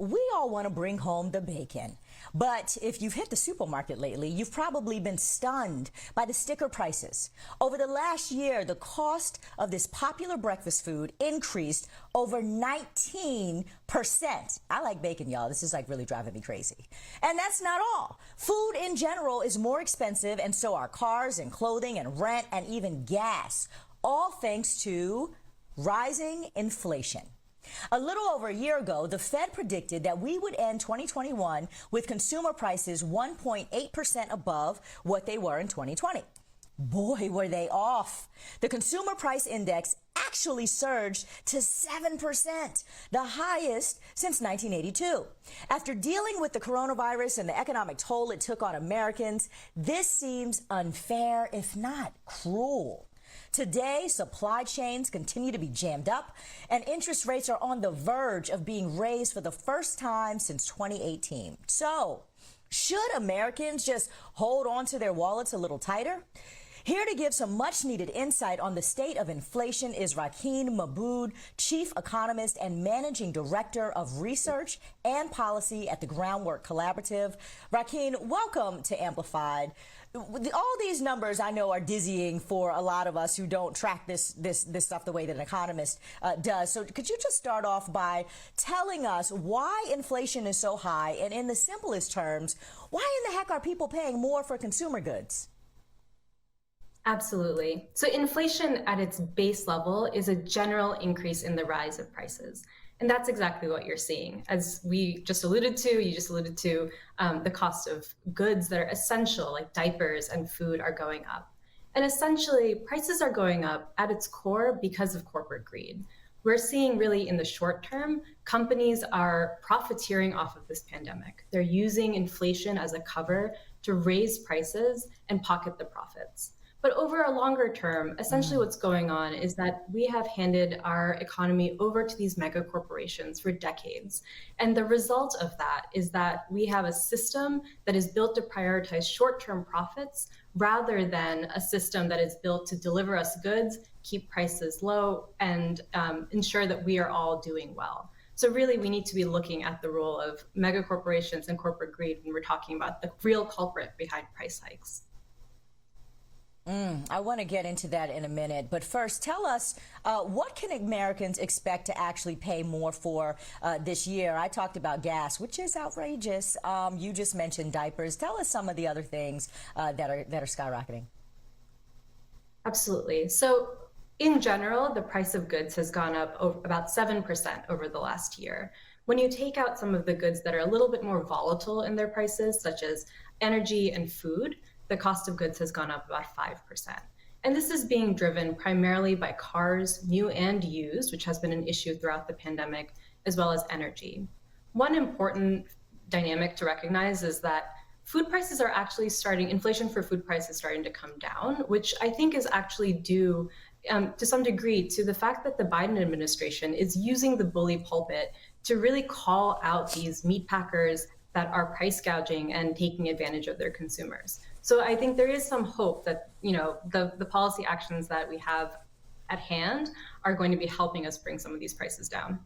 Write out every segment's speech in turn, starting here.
We all want to bring home the bacon. But if you've hit the supermarket lately, you've probably been stunned by the sticker prices. Over the last year, the cost of this popular breakfast food increased over 19%. I like bacon, y'all. This is like really driving me crazy. And that's not all. Food in general is more expensive, and so are cars and clothing and rent and even gas, all thanks to rising inflation. A little over a year ago, the Fed predicted that we would end 2021 with consumer prices 1.8% above what they were in 2020. Boy, were they off. The consumer price index actually surged to 7%, the highest since 1982. After dealing with the coronavirus and the economic toll it took on Americans, this seems unfair, if not cruel. Today, supply chains continue to be jammed up, and interest rates are on the verge of being raised for the first time since 2018. So, should Americans just hold on to their wallets a little tighter? Here to give some much-needed insight on the state of inflation is Rakeen Mabud, Chief Economist and Managing Director of Research and Policy at the Groundwork Collaborative. Rakeen, welcome to Amplified. All these numbers I know are dizzying for a lot of us who don't track this stuff the way that an economist does. So could you just start off by telling us why inflation is so high, and in the simplest terms, why in the heck are people paying more for consumer goods? Absolutely. So inflation at its base level is a general increase in the rise of prices. And that's exactly what you're seeing. As you just alluded to, the cost of goods that are essential, like diapers and food, are going up. And essentially, prices are going up at its core because of corporate greed. We're seeing really in the short term, companies are profiteering off of this pandemic. They're using inflation as a cover to raise prices and pocket the profits. But over a longer term, essentially what's going on is that we have handed our economy over to these mega corporations for decades. And the result of that is that we have a system that is built to prioritize short-term profits rather than a system that is built to deliver us goods, keep prices low, and ensure that we are all doing well. So really, we need to be looking at the role of mega corporations and corporate greed when we're talking about the real culprit behind price hikes. I want to get into that in a minute. But first, tell us, what can Americans expect to actually pay more for this year? I talked about gas, which is outrageous. You just mentioned diapers. Tell us some of the other things that are skyrocketing. Absolutely. So in general, the price of goods has gone up about 7% over the last year. When you take out some of the goods that are a little bit more volatile in their prices, such as energy and food, the cost of goods has gone up about 5%. And this is being driven primarily by cars, new and used, which has been an issue throughout the pandemic, as well as energy. One important dynamic to recognize is that inflation for food prices starting to come down, which I think is actually due to some degree to the fact that the Biden administration is using the bully pulpit to really call out these meat packers that are price gouging and taking advantage of their consumers. So I think there is some hope that, the policy actions that we have at hand are going to be helping us bring some of these prices down.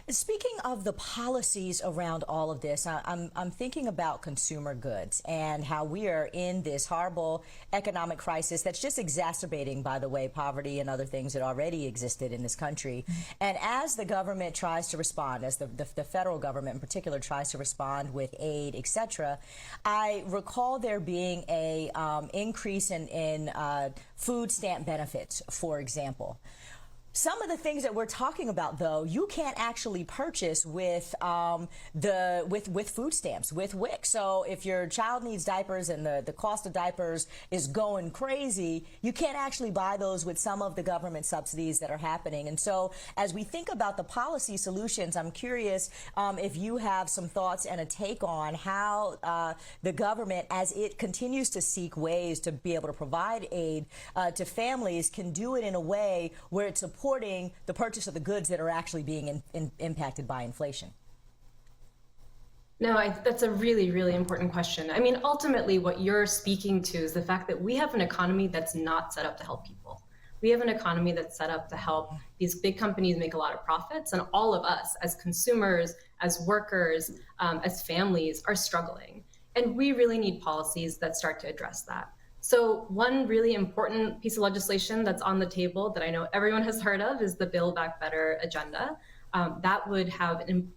Speaking of the policies around all of this, I'm thinking about consumer goods and how we are in this horrible economic crisis that's just exacerbating, by the way, poverty and other things that already existed in this country. And as the government tries to respond, as the federal government in particular tries to respond with aid, etc., I recall there being a increase in food stamp benefits, for example. Some of the things that we're talking about, though, you can't actually purchase with food stamps, with WIC. So if your child needs diapers and the cost of diapers is going crazy, you can't actually buy those with some of the government subsidies that are happening. And so as we think about the policy solutions, I'm curious if you have some thoughts and a take on how the government, as it continues to seek ways to be able to provide aid to families, can do it in a way where it's supporting the purchase of the goods that are actually being impacted by inflation. No, that's a really, really important question. I mean, ultimately, what you're speaking to is the fact that we have an economy that's not set up to help people. We have an economy that's set up to help these big companies make a lot of profits, and all of us as consumers, as workers, as families are struggling. And we really need policies that start to address that. So one really important piece of legislation that's on the table that I know everyone has heard of is the Build Back Better agenda. That would have an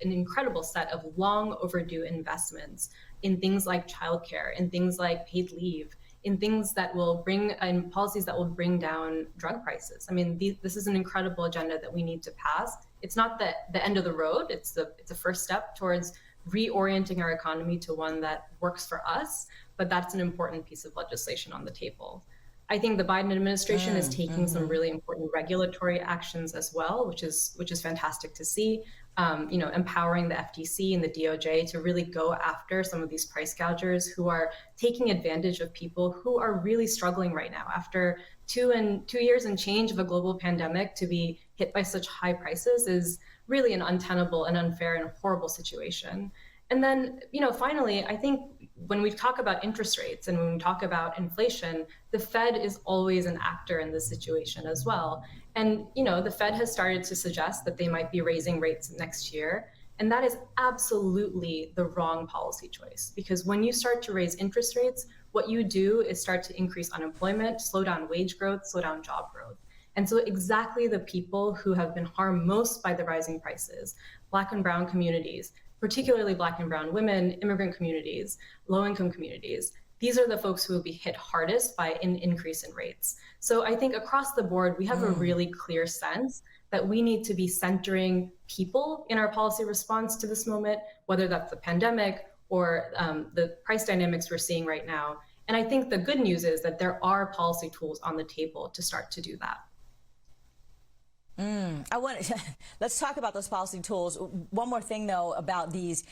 incredible set of long overdue investments in things like childcare, in things like paid leave, in things that will and policies that will bring down drug prices. I mean, this is an incredible agenda that we need to pass. It's not the end of the road. It's a first step towards reorienting our economy to one that works for us, but that's an important piece of legislation on the table. I think the Biden administration is taking some really important regulatory actions as well, which is fantastic to see. Empowering the FTC and the DOJ to really go after some of these price gougers who are taking advantage of people who are really struggling right now. After 2 years and change of a global pandemic, to be hit by such high prices is really an untenable and unfair and horrible situation. And then, finally, I think when we talk about interest rates and when we talk about inflation, the Fed is always an actor in this situation as well. And, the Fed has started to suggest that they might be raising rates next year. And that is absolutely the wrong policy choice, because when you start to raise interest rates, what you do is start to increase unemployment, slow down wage growth, slow down job growth. And so exactly the people who have been harmed most by the rising prices, Black and brown communities, particularly Black and brown women, immigrant communities, low-income communities, these are the folks who will be hit hardest by an increase in rates. So I think across the board, we have a really clear sense that we need to be centering people in our policy response to this moment, whether that's the pandemic or the price dynamics we're seeing right now. And I think the good news is that there are policy tools on the table to start to do that. Let's talk about those policy tools. One more thing, though, about these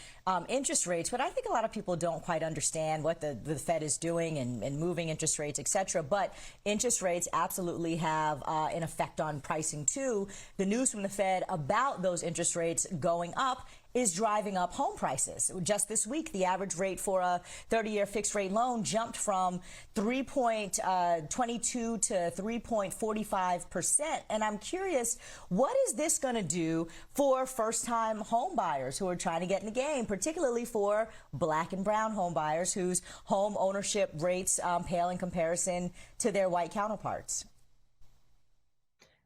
interest rates. But I think a lot of people don't quite understand what the Fed is doing and moving interest rates, et cetera. But interest rates absolutely have an effect on pricing, too. The news from the Fed about those interest rates going up is driving up home prices. Just this week, the average rate for a 30-year fixed rate loan jumped from 3.22 to 3.45%. And I'm curious, what is this going to do for first-time home buyers who are trying to get in the game, particularly for Black and brown home buyers whose home ownership rates pale in comparison to their white counterparts?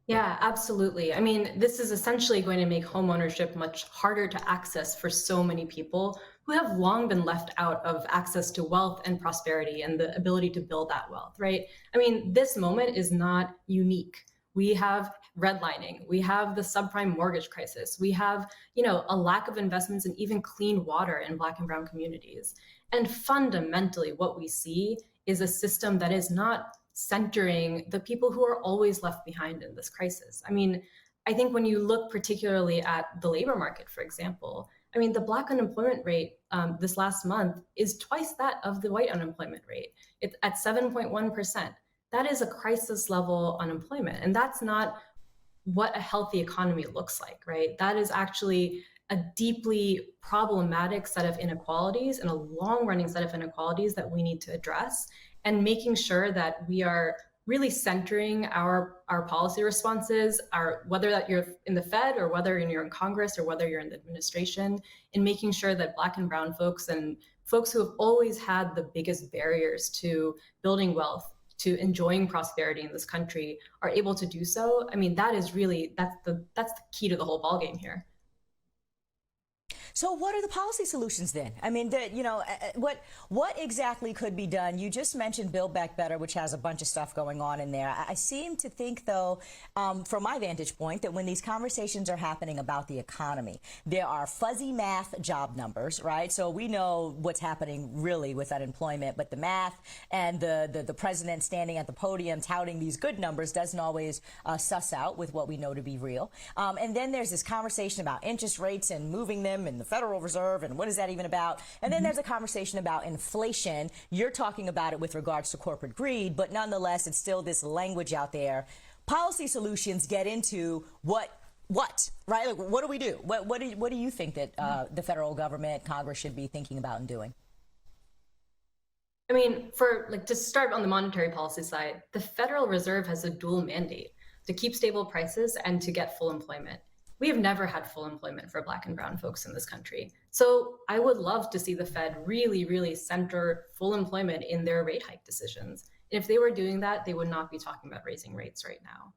Yeah, absolutely. I mean, this is essentially going to make homeownership much harder to access for so many people who have long been left out of access to wealth and prosperity and the ability to build that wealth, right? I mean, this moment is not unique. We have redlining, we have the subprime mortgage crisis, we have, a lack of investments in even clean water in Black and brown communities. And fundamentally, what we see is a system that is not centering the people who are always left behind in this crisis. I mean, I think when you look particularly at the labor market, for example, I mean, the Black unemployment rate this last month is twice that of the white unemployment rate. It's at 7.1%. That is a crisis level unemployment. And that's not what a healthy economy looks like, right? That is actually a deeply problematic set of inequalities and a long-running set of inequalities that we need to address, and making sure that we are really centering our policy responses, whether that you're in the Fed or whether you're in Congress or whether you're in the administration, in making sure that Black and brown folks and folks who have always had the biggest barriers to building wealth, to enjoying prosperity in this country, are able to do so. I mean, that's the key to the whole ballgame here. So what are the policy solutions then? I mean, what exactly could be done? You just mentioned Build Back Better, which has a bunch of stuff going on in there. I seem to think, though, from my vantage point, that when these conversations are happening about the economy, there are fuzzy math job numbers, right? So we know what's happening really with unemployment, but the math and the president standing at the podium touting these good numbers doesn't always suss out with what we know to be real. And then there's this conversation about interest rates and moving them and the Federal Reserve, and what is that even about? And then there's a conversation about inflation. You're talking about it with regards to corporate greed, but nonetheless, it's still this language out there. Policy solutions get into what, right? Like, what do we do? What do you think that the federal government, Congress should be thinking about and doing? I mean, for like to start on the monetary policy side, the Federal Reserve has a dual mandate to keep stable prices and to get full employment. We have never had full employment for Black and brown folks in this country. So I would love to see the Fed really, really center full employment in their rate hike decisions. And if they were doing that, they would not be talking about raising rates right now.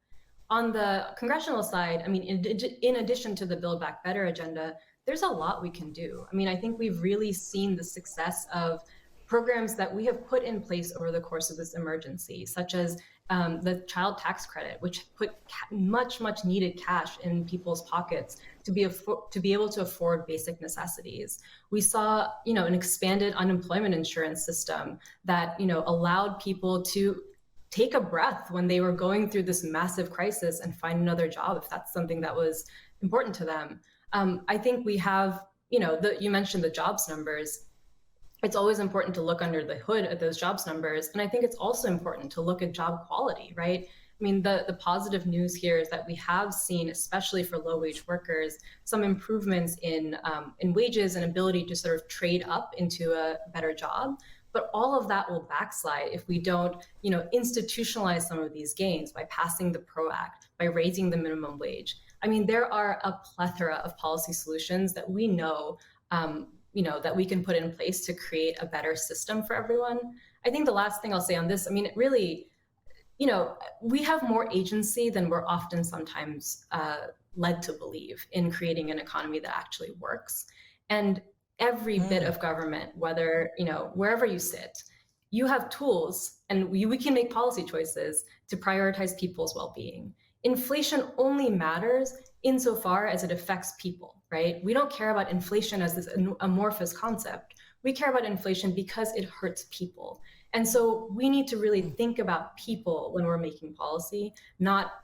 On the congressional side, I mean, in addition to the Build Back Better agenda, there's a lot we can do. I mean, I think we've really seen the success of programs that we have put in place over the course of this emergency, such as the child tax credit, which put much needed cash in people's pockets to be able to afford basic necessities. We saw, an expanded unemployment insurance system that, allowed people to take a breath when they were going through this massive crisis and find another job if that's something that was important to them. I think we have, you mentioned the jobs numbers. It's always important to look under the hood at those jobs numbers. And I think it's also important to look at job quality, right? I mean, the positive news here is that we have seen, especially for low-wage workers, some improvements in wages and ability to sort of trade up into a better job. But all of that will backslide if we don't, institutionalize some of these gains by passing the PRO Act, by raising the minimum wage. I mean, there are a plethora of policy solutions that we know that we can put in place to create a better system for everyone. I think the last thing I'll say on this, I mean, it really, we have more agency than we're often sometimes led to believe in creating an economy that actually works. And every bit of government, whether, wherever you sit, you have tools and we can make policy choices to prioritize people's well-being. Inflation only matters insofar as it affects people, right? We don't care about inflation as this amorphous concept. We care about inflation because it hurts people. And so we need to really think about people when we're making policy, not,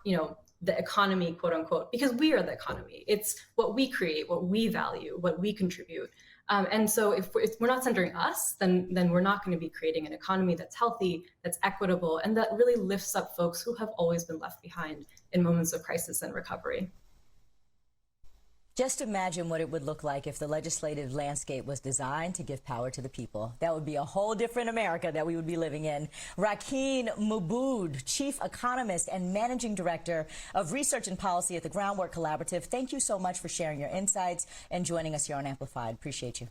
the economy, quote unquote, because we are the economy. It's what we create, what we value, what we contribute. And so if we're not centering us, then we're not going to be creating an economy that's healthy, that's equitable, and that really lifts up folks who have always been left behind in moments of crisis and recovery. Just imagine what it would look like if the legislative landscape was designed to give power to the people. That would be a whole different America that we would be living in. Rakeen Mabud, Chief Economist and Managing Director of Research and Policy at the Groundwork Collaborative, thank you so much for sharing your insights and joining us here on Amplified. Appreciate you.